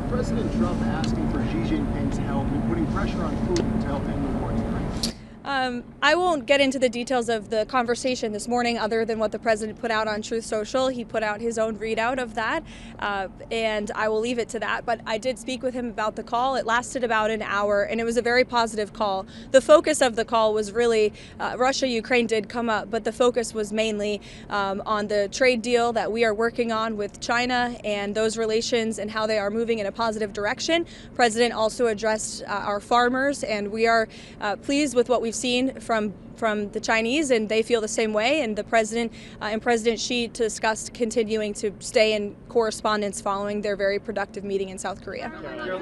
President Trump asking for Xi Jinping's help and putting pressure on Putin to help end the war in Ukraine? I won't get into the details of the conversation this morning other than what the president put out on Truth Social. He put out his own readout of that, and I will leave it to that. But I did speak with him about the call. It lasted about an hour, and it was a very positive call. The focus of the call was really Russia-Ukraine did come up, but the focus was mainly on the trade deal that we are working on with China and those relations and how they are moving in a positive direction. President also addressed our farmers, and we are pleased with what we've seen from the Chinese, and they feel the same way. And the president and President Xi discussed continuing to stay in correspondence following their very productive meeting in South Korea. Two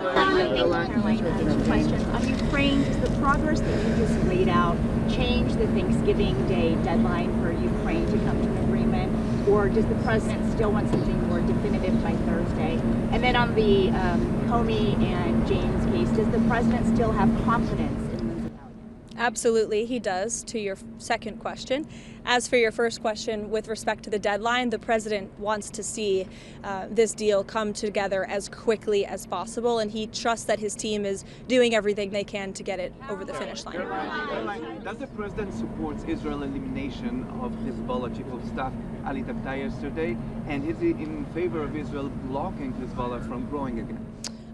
questions. On Ukraine, does the progress that you just laid out change the Thanksgiving Day deadline for Ukraine to come to an agreement, or does the president still want something more definitive by Thursday? And then on the Comey and James case, does the president still have confidence? Absolutely, he does, to your second question. As for your first question, with respect to the deadline, the president wants to see this deal come together as quickly as possible, and he trusts that his team is doing everything they can to get it over the finish line. Does the president support Israel's elimination of Hezbollah chief of staff Ali Tabtai yesterday, and is he in favor of Israel blocking Hezbollah from growing again?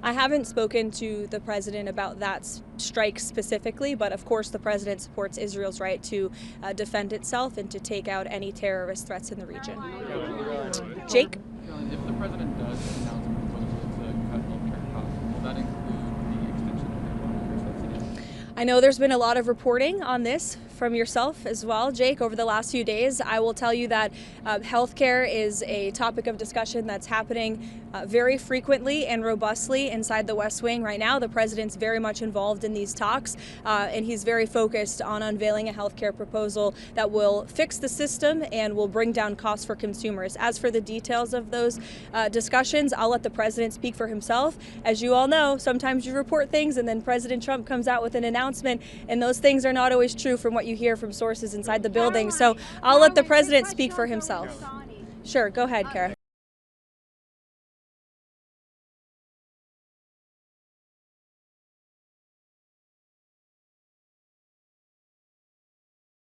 I haven't spoken to the president about that strike specifically, but of course the president supports Israel's right to defend itself and to take out any terrorist threats in the region. Jake? If the president does announce a proposal to cut healthcare costs, will that include the extension of the healthcare subsidies? I know there's been a lot of reporting on this from yourself as well, Jake, over the last few days. I will tell you that healthcare is a topic of discussion that's happening very frequently and robustly inside the West Wing right now. The president's very much involved in these talks, and he's very focused on unveiling a healthcare proposal that will fix the system and will bring down costs for consumers. As for the details of those discussions, I'll let the president speak for himself. As you all know, sometimes you report things and then President Trump comes out with an announcement, and those things are not always true from what you hear from sources inside the building. So I'll let the president speak for himself. Sure, go ahead, Kara.